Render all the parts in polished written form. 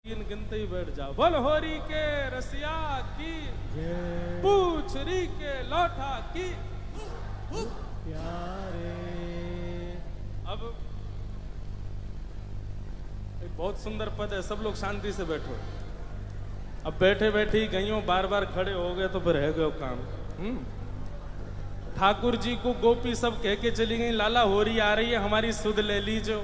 तीन गिनते ही बैठ जाओ। बोल होरी के रसिया की, पूछरी के लौठा की प्यारे। अब एक बहुत सुंदर पद है, सब लोग शांति से बैठो। अब बैठे बैठे ही गईयों बार बार खड़े हो गए तो फिर रह गए काम। ठाकुर जी को गोपी सब कह के चली गई, लाला होरी आ रही है, हमारी सुध ले लीजो।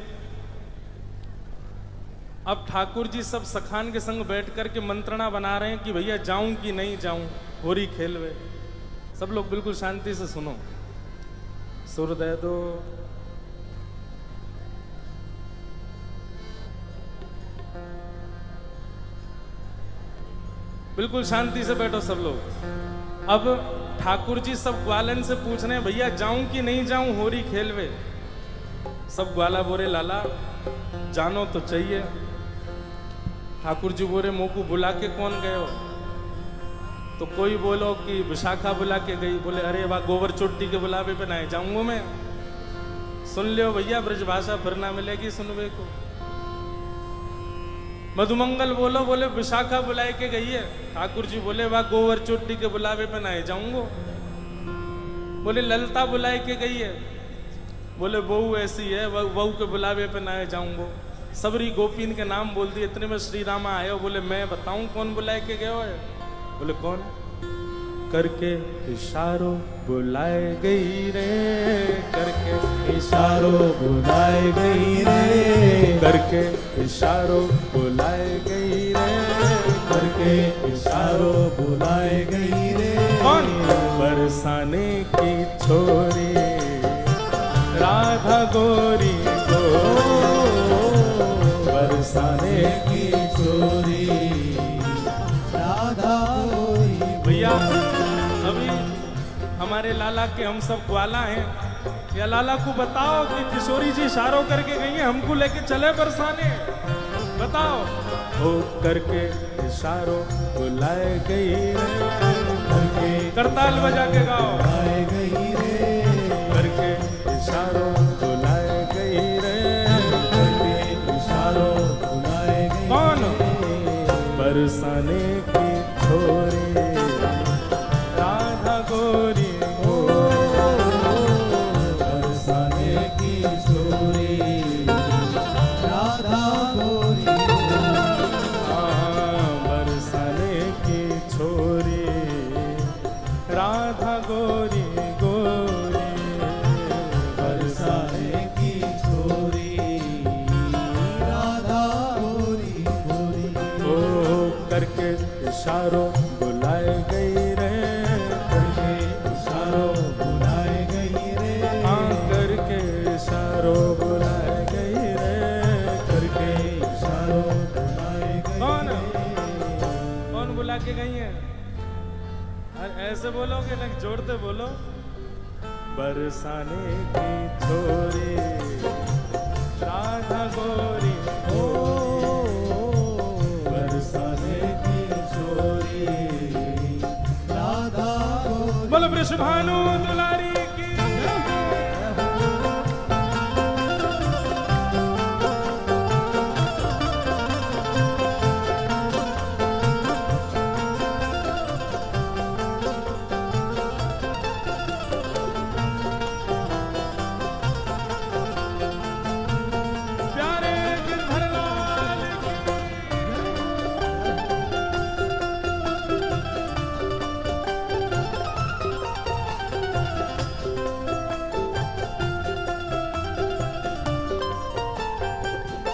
अब ठाकुर जी सब सखान के संग बैठ करके मंत्रणा बना रहे हैं कि भैया जाऊं कि नहीं जाऊं, होरी खेलवे। सब लोग बिल्कुल शांति से सुनो। सुर दे दो। बिल्कुल शांति से बैठो सब लोग। अब ठाकुर जी सब ग्वालन से पूछ रहे हैं, भैया जाऊं कि नहीं जाऊं होरी खेलवे। सब ग्वाला बोले लाला जानो तो चाहिए। ठाकुर जी बोले मुंह को बुला के कौन गए हो? तो कोई बोलो कि विशाखा बुला के गई। बोले अरे वाह, गोबर चोटी के बुलावे पे ना जाऊंगा मैं। सुन लियो भैया, ब्रजभाषा फिर ना मिलेगी सुनवे को। मधुमंगल बोलो, बोले विशाखा बुलाए के गई है। ठाकुर जी बोले वाह, गोबर चोटी के बुलावे पे ना जाऊंगा। बोले ललता बुलाए के गई है। बोले बहू ऐसी है, बहू के बुलावे पे ना जाऊंगा। सबरी गोपीन के नाम बोल दिए। इतने में श्री रामा आए हो। बोले मैं बताऊं कौन बुलाए के गए हो? बोले कौन? करके इशारों बुलाए गई रे, करके इशारों बुलाए गई रे, करके इशारों बुलाए गई रे, करके इशारों बुलाए गई रे। कौन? बरसाने की छोरी राधा गोरी को, बरसाने की छोरी राधा गोरी। भैया अभी हमारे लाला के हम सब ग्वाला हैं, या लाला को बताओ कि किशोरी जी इशारों करके गई हैं, हमको लेके चले बरसाने। बताओ। हो करके इशारों बुलाए गई रे, करके करताल बजा के गाओ। बुलाए गई रे, करके इशारों बुलाए गई रे, करके इशारों बुलाए गई। कौन? बरसाने की छोरी राधा गोरी हो, बरसाने की छोरी राधा गोरी। बरसाने की छोरी राधा गोरी गोरी, बरसाने की छोरी राधा गोरी गोरी। ओ करके इशारों बुलाए गई रे, करके इशारों बुलाए गई रे, करके इशारों बुलाए गई रे, करके इशारों बुलाए गई। कौन? कौन बुला के गई है? ऐसे बोलोगे ना, जोड़ते बोलो। बरसाने की छोरी राधा गोरी हो, बरसाने की छोरी राधा गोरी। बोलो वृषभानु दुलारी की। प्यारे गिरधर लाल की।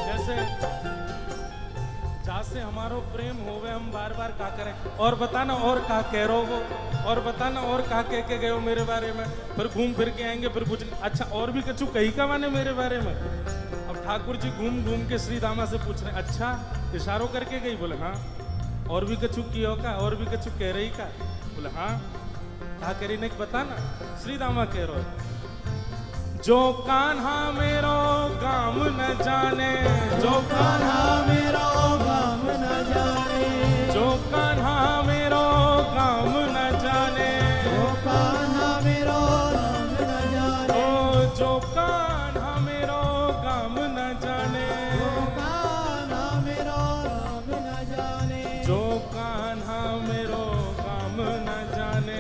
जैसे जासे हमारो प्रेम होवे, हम बार बार का करें। और बताना और का कह रो वो, और बताना और का कह के गए हो मेरे बारे में। फिर घूम फिर के आएंगे, फिर पूछ अच्छा और भी कछु कही का माने मेरे बारे में। अब ठाकुर जी घूम घूम के श्री रामा से पूछ रहे, अच्छा इशारों करके गई? बोले हाँ। और भी कछु कियो का? और भी कछु कह रही का? बोले हाँ। कहा करी नहीं बताना। श्री रामा कह रो, जो कान्हा मेरो गाम न जाने, जो कान्हा मेरो गाम न जाने, जो कान्हा मेरो गाम न जाने, जो कान्हा मेरो गाम न जाने, ओ जो कान्हा मेरो गाम न जाने, जो कान्हा मेरो गाम जो कान्हा मेरो काम न जाने,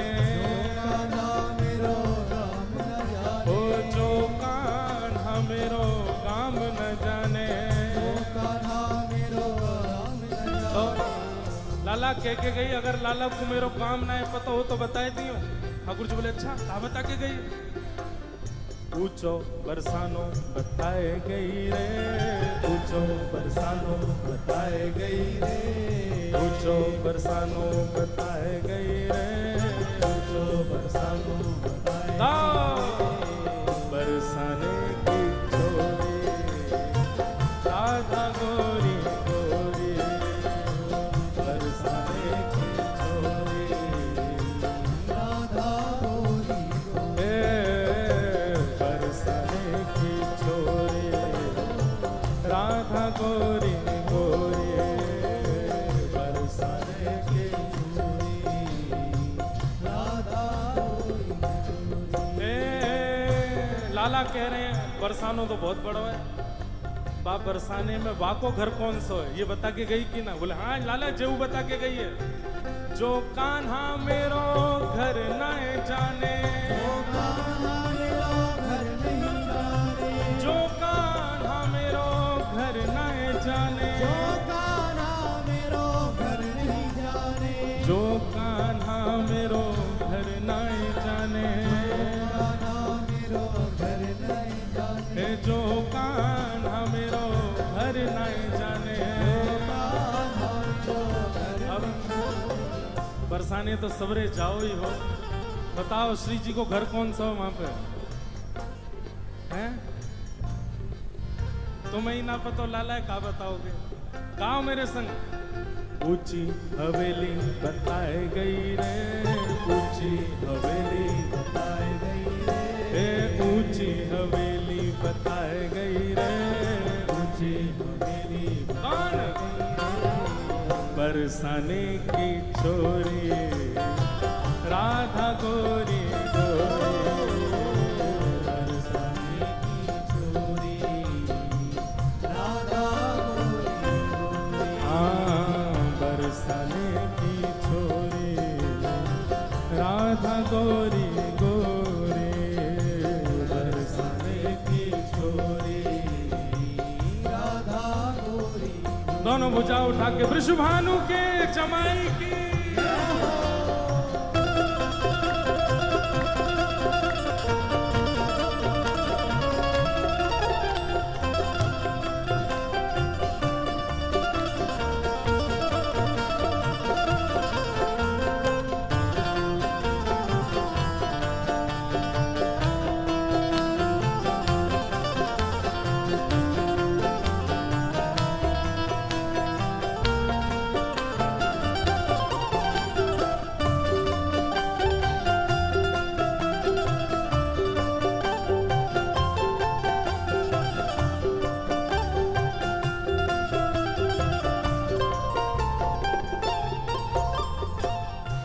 कान्हा मेरो काम न जाने, ओ जो कान्हा मेरो काम न जाने, कान्हा मेरो काम न जाने। लाला कह के गई, अगर लाला को मेरो काम ना है पता हो तो बताए दियो। ठाकुर जी बोले अच्छा कहा बता के गई? पूछो बरसानो बताए गई रे, पूछो बरसानो बताए गई रे, पूछो बरसानो बताए गई रे, पूछो बरसानो बताए बरसाने की छोरी राधा गोरी गोरी, बरसाने की छोरी राधा गोरी गोरी, बरसाने की छोरी राधा गोरी गोरी, बरसाने की छोरी राधा गोरी गोरी। लाला कह रहे हैं बरसानो तो बहुत बड़ा है, बाप बरसाने में बाको घर कौन सा है ये बता के गई कि ना? बोले हाँ लाला जेऊ बता के गई है। जो कान्हा मेरो घर न जाने, जो कान्हा मेरो घर नहीं जाने, जो कान्हा मेरो घर न जाने, जो कान्हा मेरो घर नहीं जाने, जो कान्हा मेरो घर न जाने, कान्हा मेरो घर नहीं जाने, जो कान्हा मेरो घर न जाने। कान्हा जो घर अब बरसाने तो सबरे जाओ ही हो, बताओ श्री जी को घर कौन सा हो वहां पे हैं? तुम्हें ही ना पता लाला है, का बताओगे? गाओ मेरे संग। ऊंची हवेली बताए गई रे, ऊंची हवेली बताए गई रे, ऊंची हवेली बताए गई रे, ऊंची हवेली कौन? बरसाने की छोरी राधा गोरी गोरी, बरसाने की छोरी राधा गोरी गोरी, हाँ बरसाने की छोरी राधा गोरी गोरी, बरसाने की छोरी राधा गोरी। दोनों भुजा उठा के वृषभानु के जमाई की।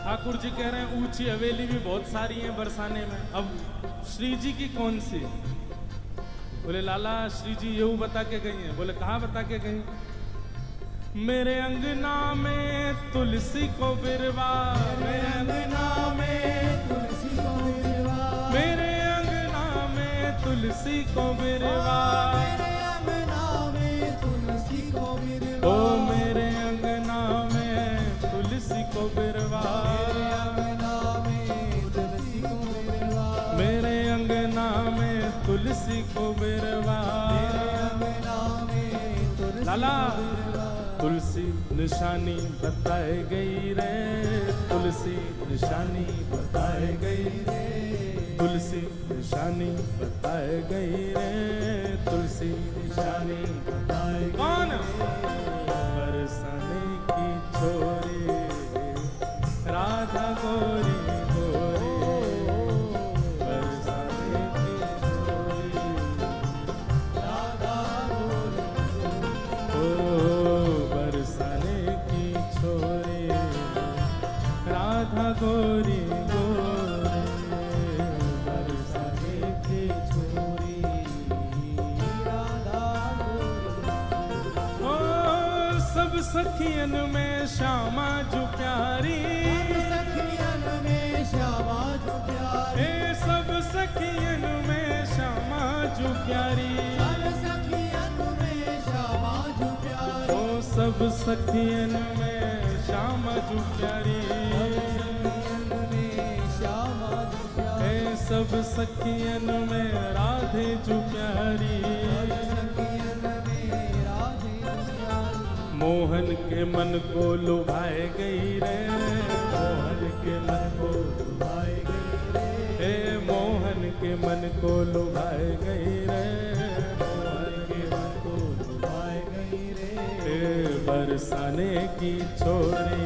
ठाकुर जी कह रहे हैं ऊंची हवेली भी बहुत सारी हैं बरसाने में, अब श्री जी की कौन सी? बोले लाला श्री जी यूं बता के गई हैं। बोले कहाँ बता के गई? मेरे अंगना में तुलसी को बिरवा, मेरे अंगना में तुलसी को बिरवा, मेरे अंगना में तुलसी को बिरवा, मेरे अंगना में तुलसी को बिरवा, ओ मेरे अंगना में तुलसी को बिरवा, मेरे अंगना में तुलसी को बिरवा, मेरे अंगना में तुलसी को बिरवा। लाला तुलसी निशानी बताए गई रे, तुलसी निशानी बताए गई रे, तुलसी निशानी बताए गई रे, तुलसी निशानी बताए गई। कौन? बरसाने की छोरी राधा गोरी गोरी, बरसाने की छोरी राधा गोरी ओ बरसाने की छोरी राधा गोरी गोरी, बरसाने की छोरी राधा गोरी। ओ सब सखियन में श्यामा जो प्यारी, सखियन में श्यामा जो प्यारी, सब सखियन में श्यामा जो प्यारी, सब सखियन में श्यामा जो प्यारी, ओ सब सखियन में श्यामा जो प्यारी, सब सखियन में राधे जो प्यारी, मोहन के मन को लुभाए गई रे, मोहन के मन को लुभाए गई रे, मोहन के मन को लुभाए गई रे, मोहन के मन को लुभाए गई रे, बरसाने की छोरी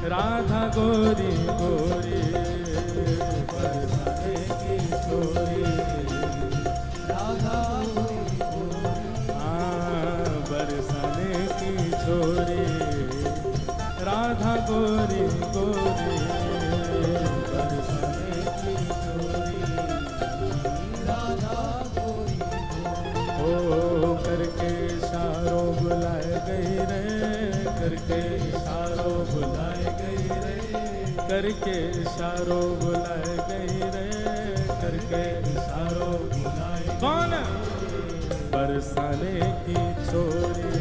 राधा गोरी गोरी, बरसाने की छोरी राधा गोरी गोरी, बरसाने की छोरी राधा गोरी गोरी, बरसाने की छोरी राधा गोरी गोरी, ओ करके इशारों बुलाए गई रे, करके इशारों बुलाए गई रे, करके इशारों बुलाए गई रे, करके इशारों बुलाए, कौन बरसाने की छोरी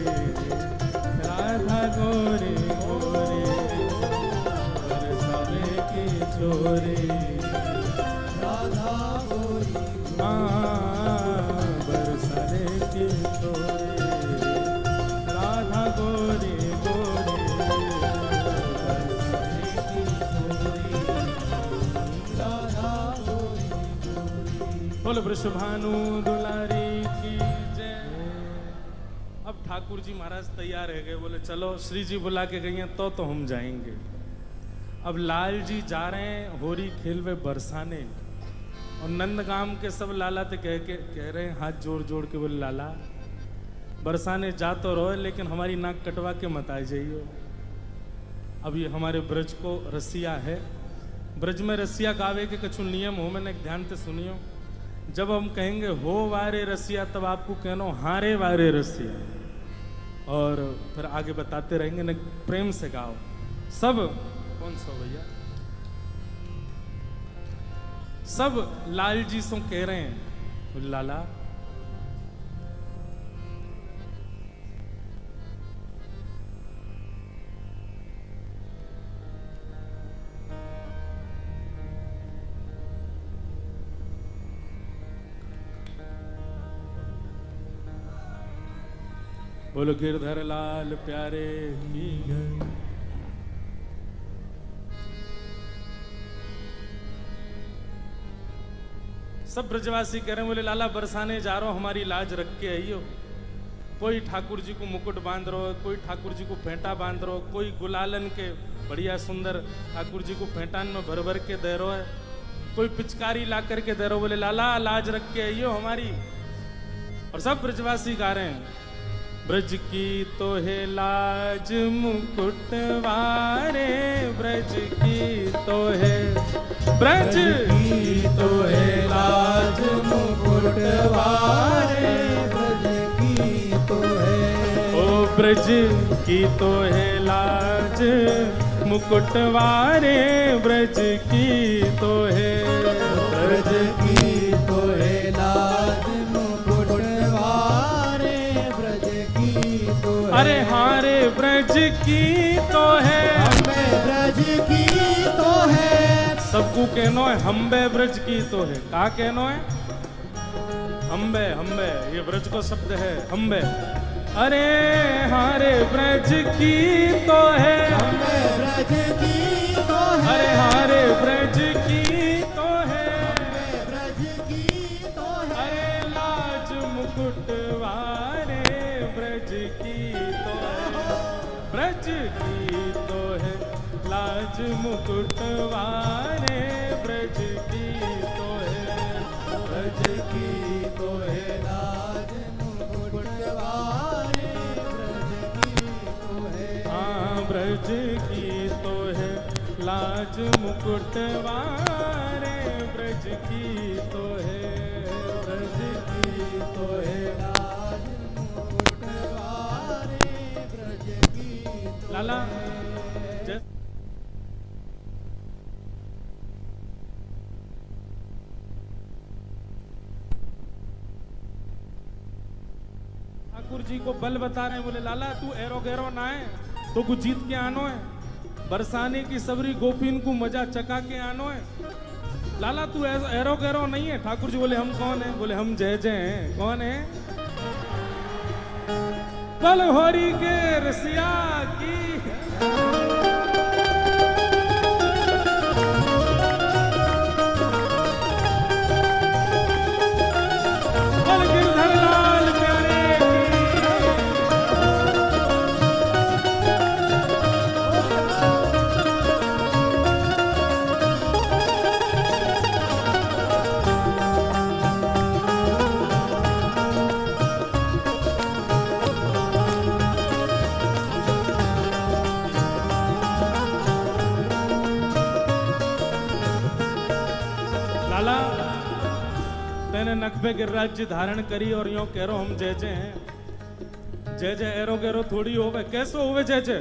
राधा गोरी गोरी, बरसाने की छोरी राधा गोरी, बरसाने की छोरी राधा गोरी गोरी, बरसाने की छोरी राधा गोरी गोरी। बोलो वृषभानु दुलारी की जय। अब ठाकुर जी महाराज तैयार रह गए, बोले चलो श्री जी बुला के गई हैं तो हम जाएंगे। अब लाल जी जा रहे हैं होरी खेलवे बरसाने, और नंदगाम के सब लाला तो कह रहे हैं हाथ जोड़ जोड़ के, बोले लाला बरसाने जा तो रहो लेकिन हमारी नाक कटवा के मत आ जाइयो। अब ये हमारे ब्रज को रसिया है, ब्रज में रसिया गावे के कुछ नियम हो, मैंने ध्यान से सुनियो। जब हम कहेंगे हो वारे रसिया तब आपको कहना हारे वारे रसिया, और फिर आगे बताते रहेंगे न, प्रेम से गाओ सब। कौन सा भैया? सब लाल जी सो कह रहे हैं लाला बोलो गिरधर लाल प्यारे की गई। सब ब्रजवासी कह रहे हैं बोले लाला बरसाने जा रहा हो, हमारी लाज रख के आइयो। कोई ठाकुर जी को मुकुट बांध रहो, कोई ठाकुर जी को फेंटा बांध रहो, कोई गुलालन के बढ़िया सुंदर ठाकुर जी को फेंटान में भर भर के दे रहो है, कोई पिचकारी ला करके दे रहो, बोले लाला लाज रख के आइयो हमारी। और सब ब्रजवासी गा रहे हैं ब्रज की तो है लाज मुकुट वारे, ब्रज की तो है, ब्रज की तो है लाज मुकुट वारे, ब्रज की तो है, ओ ब्रज की तो है लाज मुकुट वारे, ब्रज की तो है, ब्रज की तो है लाज मुकुट वारे, ब्रज की तो है, अरे हारे ब्रज की तो है, हमें ब्रज की तो है, सबको कहनो है हम्बे ब्रज की तो है। का कहनो है? हम्बे हम्बे, ये ब्रज को शब्द है हम्बे। अरे हारे ब्रज की तो है, हम्बे ब्रज की तो है, अरे हारे ब्रज की तो है, हम्बे ब्रज की तो है, अरे लाज मुकुट वारे, ब्रज की तो है, ब्रज की तो है लाज मुकुट वारे, ब्रज की तो है, ब्रज की तो है लाज मुकुट वारे, ब्रज की तो है, हाँ ब्रज की तो है लाज मुकुट वारे, ब्रज की तो है, ब्रज की तो है लाज मुकुट वारे, ब्रज लाला ठाकुर जी को बल बता रहे हैं, बोले लाला तू एरो गैरो ना है तो कुछ जीत के आनो है, बरसाने की सबरी गोपीन को मजा चका के आनो है। लाला तू एरो गैरो नहीं है। ठाकुर जी बोले हम कौन है? बोले हम जय जय हैं। कौन है? बल होरी के रसिया की बल गिरधर लाल प्यारे नकबे गिरिराज धारण करी और यो कह रो हम जय जय हैं। जय जय एरो गैरो थोड़ी होवे, कैसो होवे जय जय?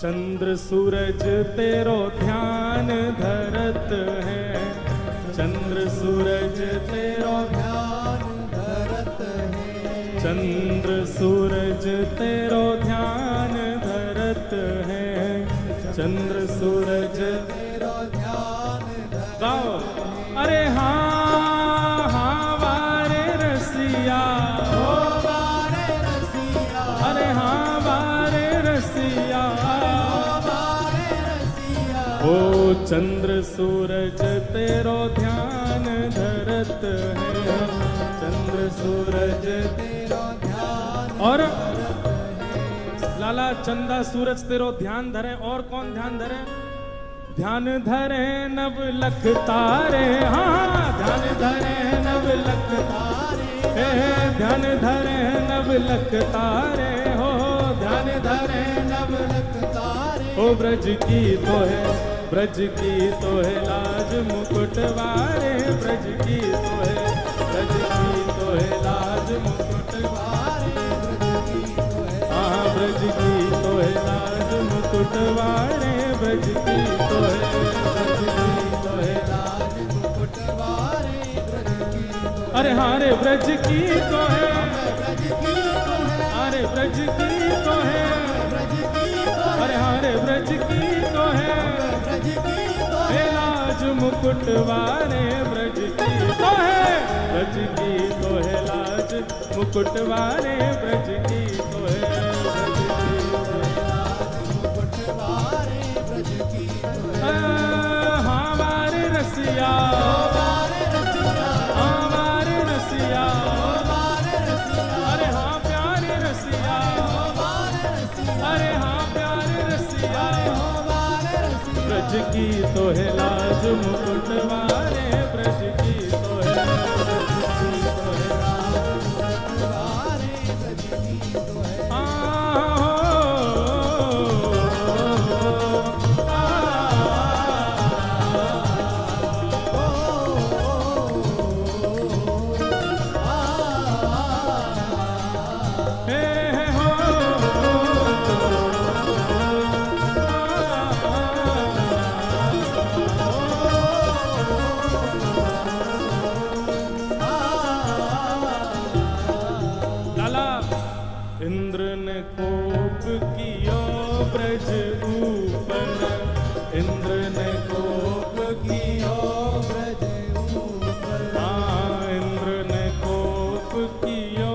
चंद्र सूरज तेरो ध्यान धरत है, चंद्र सूरज तेरो ध्यान धरत है, चंद्र सूरज तेरो ध्यान धरत है, चंद्र सूरज तेरो ध्यान गाओ। अरे हाँ चंद्र सूरज तेरो ध्यान धरत है, चंद्र सूरज तेरो ध्यान। और लाला चंदा सूरज तेरो ध्यान धरे, और कौन ध्यान धरे? ध्यान धरे नव लख तारे, हाँ ध्यान धरे नव लख तारे, ध्यान धरे नव लख तारे, हो ध्यान धरे नव लख तारे। ओ ब्रज की तो है, ब्रज की तो है लाज मुकुट वारे, ब्रज की तो है, ब्रज की तो है लाज मुकुट वारे, ब्रज की तो है, हाँ ब्रज की तो है लाज मुकुट वारे, ब्रज की तो है, ब्रज की तो है लाज मुकुट वारे, ब्रज की तो है। अरे हाँ रे ब्रज की तो है, ब्रज की तो है, अरे ब्रज की तो है, ब्रज की तो है, अरे हाँ रे ब्रज की तो है, लाज मुकुट वारे, ब्रज की तो है, ब्रज की तो है लाज मुकुट वारे, ब्रज की तो है, ब्रज की तो है लाज मुकुट वारे, ब्रज की तो है। हाँ वारे रसिया, हाँ वारे रसिया, अरे हाँ प्यारे रसिया, अरे हाँ प्यारे रसिया। ब्रज की तो है लाज मुकुट वारे, ब्रज की तो है, ब्रज की तो है लाज मुकुट वारे, ब्रज की तो है। इंद्र ने कोप कियो ब्रज ऊपर, इंद्र ने कोप कियो ब्रज ऊपर, हाँ इंद्र ने कोप कियो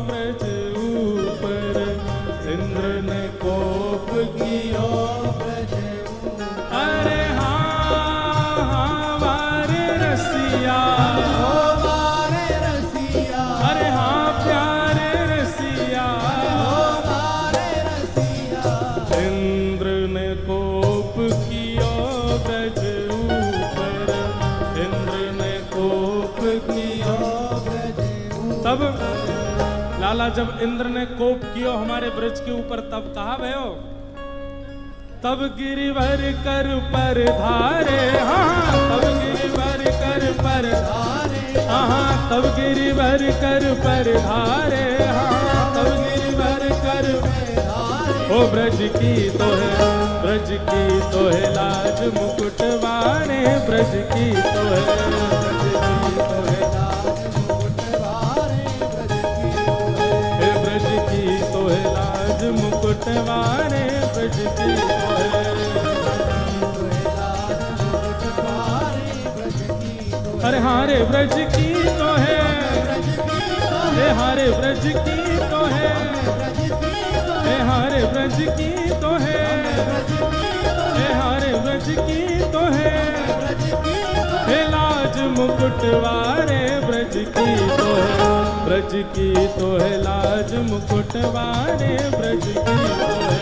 ब्रज ऊपर, इंद्र ने कोप कियो ब्रज ऊपर। अरे हाँ हाँ वारे रसिया, वारे रसिया, अरे हाँ प्यारे रसिया, इंद्र ने कोप कियो ब्रज ऊपर, इंद्र ने कोप कियो ब्रज ऊपर। तब लाला जब इंद्र ने कोप कियो हमारे ब्रज के ऊपर, तब कहा भयो? तब गिरिवर कर पर धारे, हाँ तब गिरिवर कर पर धारे, हाँ तब गिरिवर कर पर धारे, हाँ तब गिरिवर कर पर धारे, ओ ब्रज की तो है, ब्रज की तो है लाज मुकुट वारे, ब्रज की तो है, ब्रज की तो है लाज मुकुट वारे, ब्रज की तो है, अरे हारे ब्रज की तो है, हे हारे ब्रज की तो है, हे हारे ब्रज की तो है, हे हारे ब्रज की तो है, हे लाज मुकुट वारे, ब्रज की तो है, ब्रज की तो है लाज मुकुट वारे, ब्रज की तो है,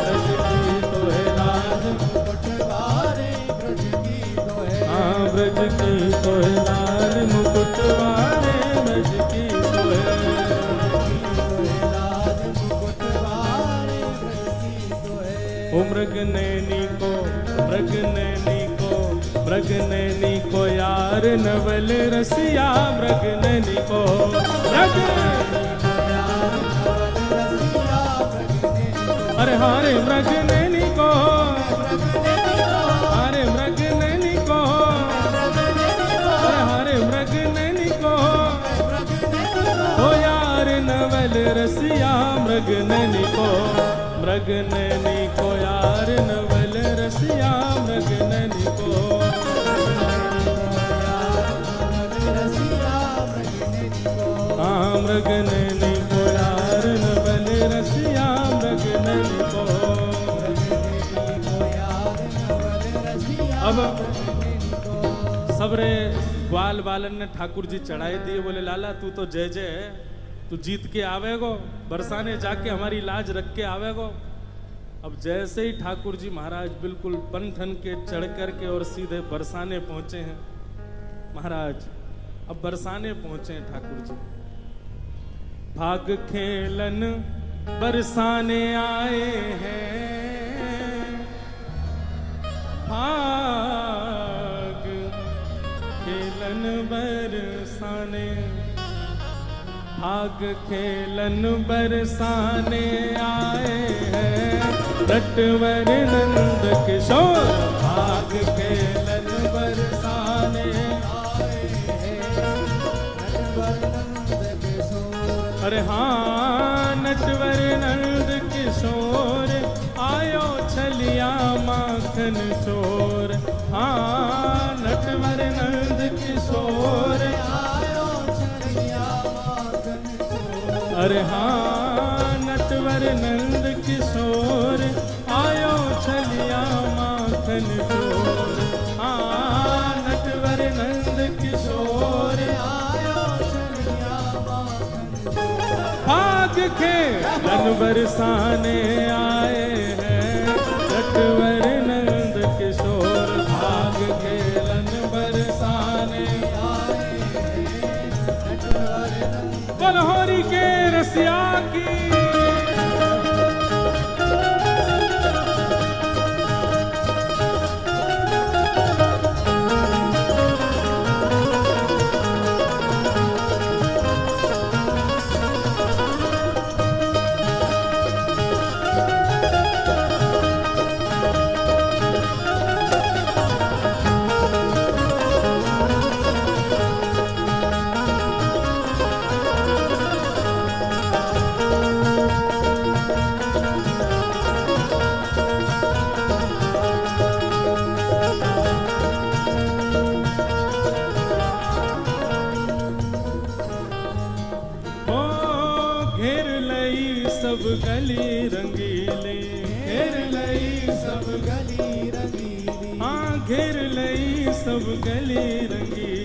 ब्रज की तो है लाज मुकुट वारे, ब्रज की तो है, हाँ ब्रज की तो है लाज मुकुट वारे, ब्रज की तो है, ओ मृग नैनी को, मृग नैनी को, मृग नैनी को यार नवल रसिया, मृग नैनी को, मृग अरे हारे मृग नैनी को, हारे मृग नैनी को, अरे हारे मृग नैनी को, ओ यार नवल रसिया, मृग नैनी को, मृग नैनी को यार नवल रसिया, मृग नैनी को, हाँ मृग नैनी को यार नवल रसिया, मृग नैनी को। अब सबरे ग्वाल बालन ने ठाकुर जी चढ़ाई दिए, बोले लाला तू तो जय जय है, तू जीत के आवेगो, बरसाने जाके हमारी लाज रख के आवेगो। अब जैसे ही ठाकुर जी महाराज बिल्कुल बन ठन के चढ़ कर के और सीधे बरसाने पहुंचे हैं महाराज, अब बरसाने पहुंचे हैं ठाकुर जी, भाग खेलन बरसाने आए हैं, भाग खेलन बरसाने, भाग खेलन बरसाने आए हैं, नटवर नंद किशोर, भाग खेलन बरसाने आए हैं, नटवर नंद किशोर, अरे हाँ नटवर नंद किशोर, आयो छलिया माखन चोर, हाँ नटवर नंद किशोर, अरे हाँ नटवर नंद किशोर, आयो छलिया माखन चोर, हाँ नटवर नंद किशोर, आयो छलिया माखन चोर, भाग खेलन बरसाने आए हैं, नटवर नंद किशोर, भाग खेलन बरसाने आए हैं, नटवर नंद बलहोरी के रसिया की। सब गली रंगीली, घेर लई सब गली रंगीली, हाँ घेर लई सब गली रंगीली,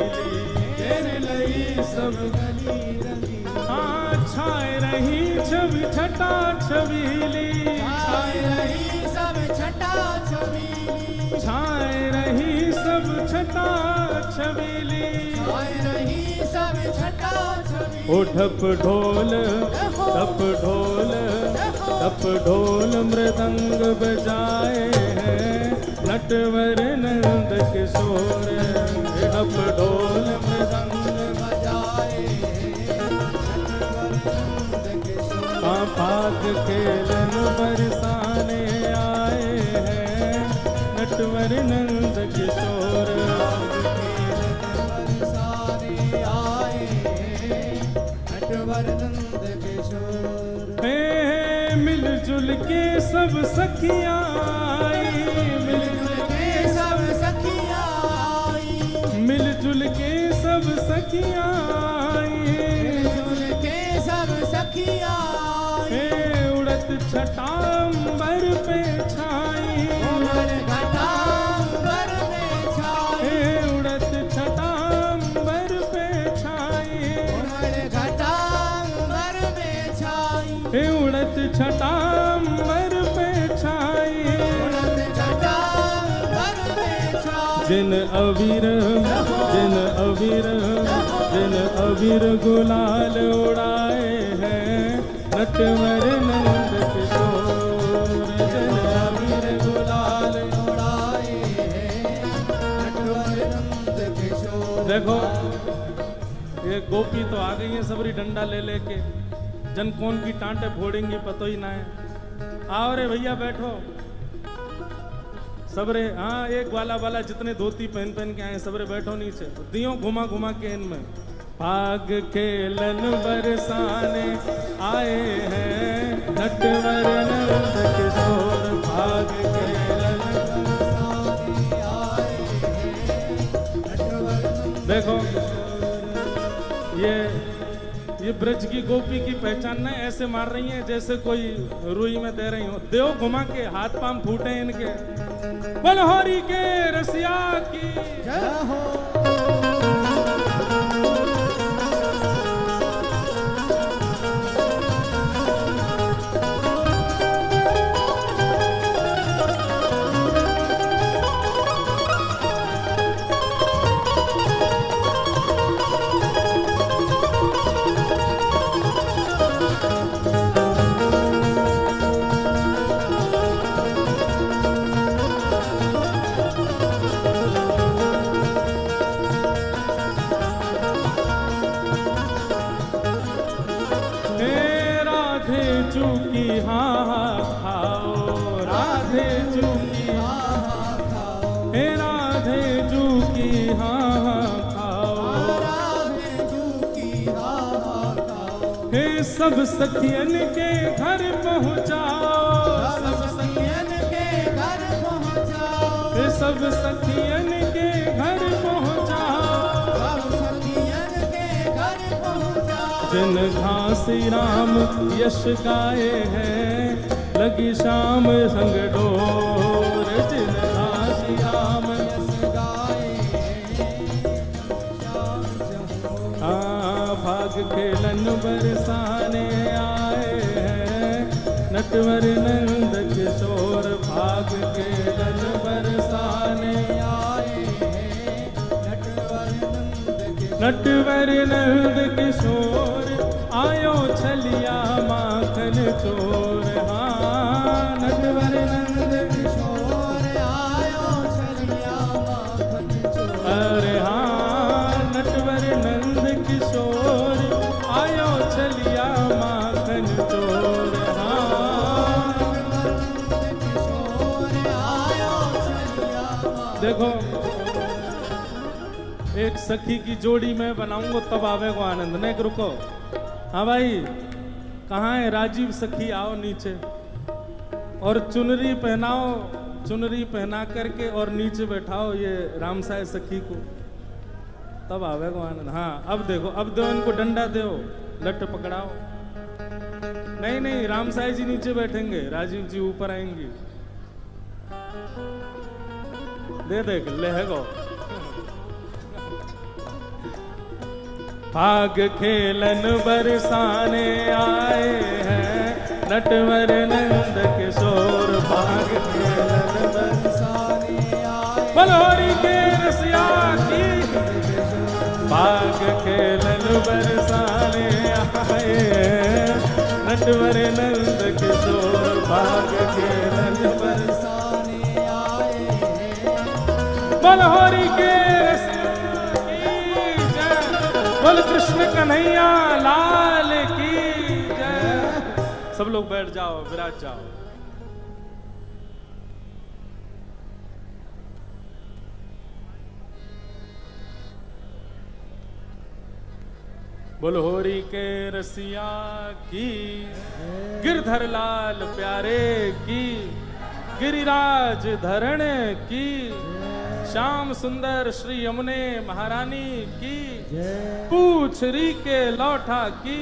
घेर लई सब गली रंगीली, हाँ छाए रही छब छटा छबीली, छाए रही सब छटा छबीली, छाए रही सब छटा छबीली, छाए रही सब छटा छबीली, ओ ढप ढोल ढप ढोल ढप ढोल मृदंग बजाए हैं, नटवर नंद किशोर, ढप ढोल मृदंग बजाए हैं, नटवर नंद किशोर, भाग खेलन बरसाने आए हैं नटवर नंद किशोर। बरसाने आए नटवर नंद किशोर। मिलजुल के सब सखियाँ आई, मिलजुल के सब सखियाँ आई, मिलजुल के सब सखियाँ आई, मिलजुल के सब सखियाँ आई। उड़त छटांबर पे छाई, उमर घटांबर में छाई, उड़त छटांबर पे छाई, उमर घटांबर में छाई, उड़त छटांबर पे छाई। उड़त घटांबर में छाई। जिन अबीर गुलाल उड़ाए हैं नटवर नंद किशोर। जिन अबीर गुलाल उड़ाए हैं नटवर नंद किशोर। देखो ये गोपी तो आ गई है सबरी डंडा ले लेके, जन कौन की टांटे फोड़ेंगी पतो ही ना है। आओ रे भैया बैठो सबरे। हाँ एक वाला जितने धोती पहन पहन के आए सबरे बैठो नीचे, दियो घुमा घुमा के इनमें। भाग खेलन बरसाने आए हैं नटवर नंद किशोर। भाग खेलन बरसाने आए हैं नटवर नंद। देखो ये ब्रज की गोपी की पहचान ना ऐसे मार रही हैं जैसे कोई रुई में दे रही हो। देव घुमा के हाथ पांव फूटे इनके। बलहोरी के रसिया की जय हो। सब सखियन के घर पहुँचाओ, सब सखियन के घर पहुँचाओ, सब सखियन के घर पहुँचाओ, सब सखियन के घर पहुँचाओ। जिन घासी राम यश गाए हैं लगी शाम संग डोर। जिन घासी राम यश गाए श्याम जहाँ। भाग खेलन बरसाने आए हैं नटवर नंद किशोर। भाग खेलन बरसाने आए हैं नटवर नंद किशोर। आयो छलिया माखन चोर। हाँ नटवर नंद किशोर आयो छलिया माखन चोर। अरे हाँ नटवर नंद किशोर आयो छलिया माखन चोर। हाँ किशोर आयो छलिया माखन। देखो एक सखी की जोड़ी मैं बनाऊंगा तब आवेगा आनंद। नहीं रुको। हाँ भाई कहाँ है राजीव सखी, आओ नीचे और चुनरी पहनाओ। चुनरी पहना करके और नीचे बैठाओ ये रामसाय सखी को, तब आवेगा आनंद। हाँ अब देखो, अब दो इनको डंडा दो, लट पकड़ाओ। नहीं नहीं रामसाय जी नीचे बैठेंगे, राजीव जी ऊपर आएंगी। दे देख लेगो। भाग खेलन बरसाने आए हैं नटवर नंद किशोर। भाग खेलन बरसाने आए बलहोरी के रसिया की। भाग खेलन बरसाने आए हैं नटवर नंद किशोर। भाग खेलन बरसाने आए बलहोरी के बोल कृष्ण कन्हैया लाल की जय। सब लोग बैठ जाओ, विराज जाओ। बोलो होरी के रसिया की, गिरधर लाल प्यारे की, गिरिराज धरण की, श्याम सुंदर श्री यमुने महारानी की, पूछ री के लौठा की।